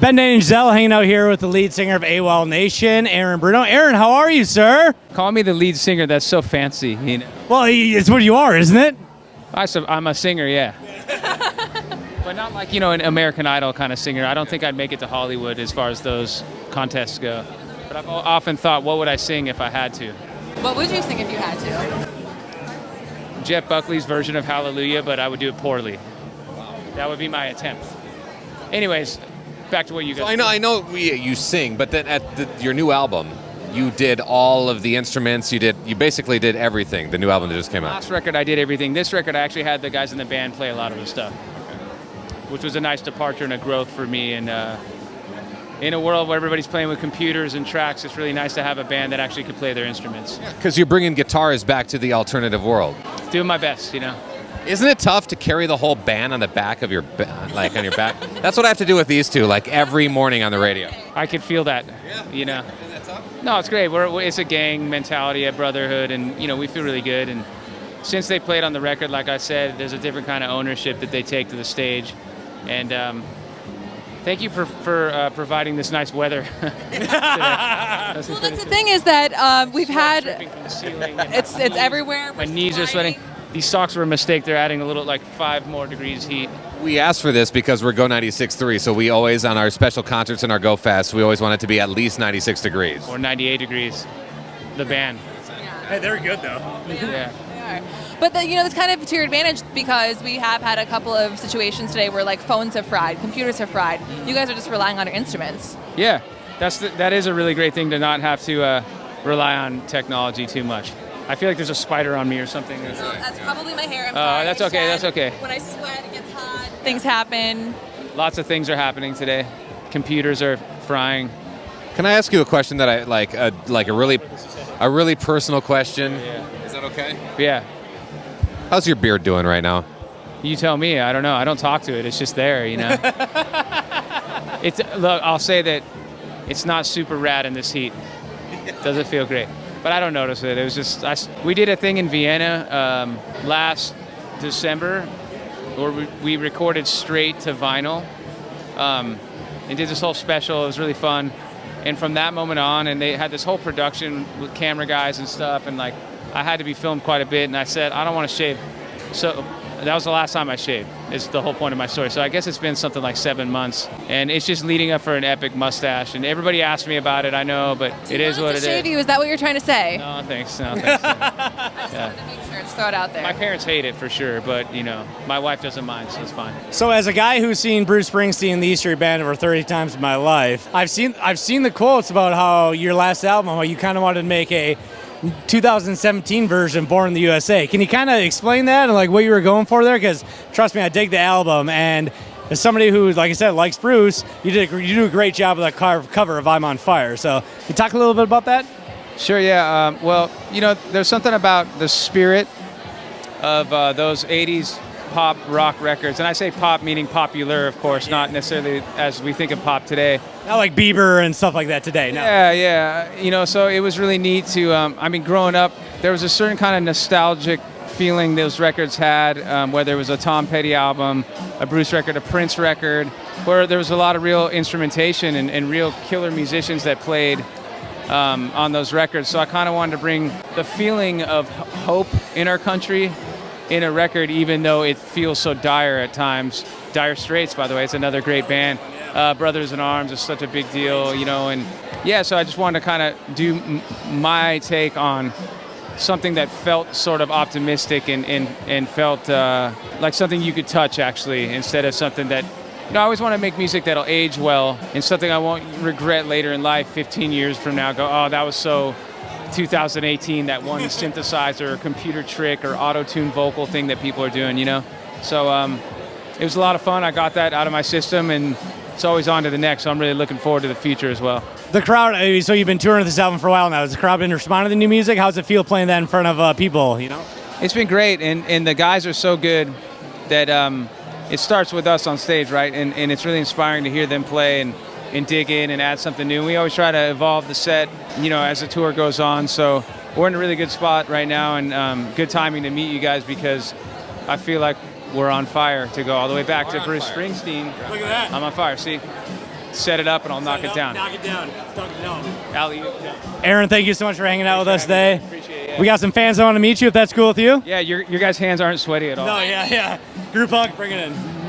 Ben and Giselle hanging out here with the lead singer of Awolnation, Aaron Bruno. Aaron, how are you, sir? Call me the lead singer. That's so fancy. You know? Well, it's what you are, isn't it? I'm a singer, yeah. But not like, an American Idol kind of singer. I don't think I'd make it to Hollywood as far as those contests go. But I've often thought, what would I sing if I had to? What would you sing if you had to? Jeff Buckley's version of Hallelujah, but I would do it poorly. That would be my attempt. Anyways, back to what you guys. So I know you sing, but then at your new album, you did all of the instruments. You basically did everything. The new album that just came out. Last record, I did everything. This record, I actually had the guys in the band play a lot of the stuff, which was a nice departure and a growth for me. And in a world where everybody's playing with computers and tracks, it's really nice to have a band that actually could play their instruments. Because you're bringing guitars back to the alternative world. Doing my best, Isn't it tough to carry the whole band on the back of your, on your back? That's what I have to do with these two, every morning on the radio. I could feel that, Is that tough? No, it's great. It's a gang mentality, a brotherhood, and, we feel really good. And since they played on the record, like I said, there's a different kind of ownership that they take to the stage. And thank you for providing this nice weather. Well, that's the thing is that we've had, Dripping from the ceiling and it's everywhere. my knees are sweating. These socks were a mistake. They're adding a little, 5 more degrees heat. We asked for this because we're Go 96.3, so we always, on our special concerts and our Go Fest, we always want it to be at least 96 degrees. Or 98 degrees. The band. Hey, they're good, though. Yeah. They are. But that's kind of to your advantage because we have had a couple of situations today where phones have fried, computers have fried. You guys are just relying on your instruments. Yeah. That is a really great thing to not have to rely on technology too much. I feel like there's a spider on me or something. That's probably my hair. I'm Oh, sorry. that's okay. That's okay. When I sweat, it gets hot. Things happen. Lots of things are happening today. Computers are frying. Can I ask you a question that I a really personal question? Yeah. Is that okay? Yeah. How's your beard doing right now? You tell me. I don't know. I don't talk to it. It's just there, Look, I'll say that it's not super rad in this heat. Doesn't feel great. But I don't notice it. It was just, we did a thing in Vienna last December where we recorded straight to vinyl and did this whole special. It was really fun. And from that moment on, and they had this whole production with camera guys and stuff, and I had to be filmed quite a bit, and I said, I don't want to shave. So that was the last time I shaved, is the whole point of my story. So I guess it's been something like 7 months, and it's just leading up for an epic mustache. And everybody asked me about it, I know, but it is what it is. Shave you? Is that what you're trying to say? No, thanks. No, thanks. I just wanted to make sure, just throw it out there. My parents hate it for sure, but my wife doesn't mind, so it's fine. So as a guy who's seen Bruce Springsteen, the E Street Band, over 30 times in my life, I've seen the quotes about how your last album, how you kind of wanted to make a 2017 version, Born in the USA. Can you kind of explain that and what you were going for there? Because trust me, I dig the album, and as somebody who, like I said, likes Bruce, you do a great job with that cover of I'm on Fire. So can you talk a little bit about that? Sure, yeah. Well, there's something about the spirit of those 80s pop rock records, and I say pop meaning popular, of course, not necessarily as we think of pop today. Not like Bieber and stuff like that today, no. Yeah. So it was really neat to, growing up, there was a certain kind of nostalgic feeling those records had, whether it was a Tom Petty album, a Bruce record, a Prince record, where there was a lot of real instrumentation and real killer musicians that played on those records. So I kind of wanted to bring the feeling of hope in our country in a record, even though it feels so dire at times. Dire Straits, by the way, it's another great band. Brothers in Arms is such a big deal, and so I just wanted to kind of do my take on something that felt sort of optimistic and felt like something you could touch, actually, instead of something that, I always want to make music that'll age well and something I won't regret later in life, 15 years from now, go, oh, that was so 2018, that one synthesizer or computer trick or auto-tune vocal thing that people are doing, So it was a lot of fun. I got that out of my system, and it's always on to the next, so I'm really looking forward to the future as well. The crowd, so you've been touring this album for a while now. Has the crowd been responding to the new music? How's it feel playing that in front of people, It's been great, and the guys are so good that it starts with us on stage, right? And it's really inspiring to hear them play and dig in and add something new. We always try to evolve the set, as the tour goes on. So we're in a really good spot right now, and good timing to meet you guys because I feel like we're on fire to go all the way back to Bruce Springsteen. Look at that. I'm on fire. See, set it up and I'll knock it down. Knock it down. Alley-oop. Aaron, thank you so much for hanging out with us today. Appreciate it. Yeah. We got some fans that want to meet you, if that's cool with you. Yeah, your guys' hands aren't sweaty at all. No, yeah. Group hug, bring it in.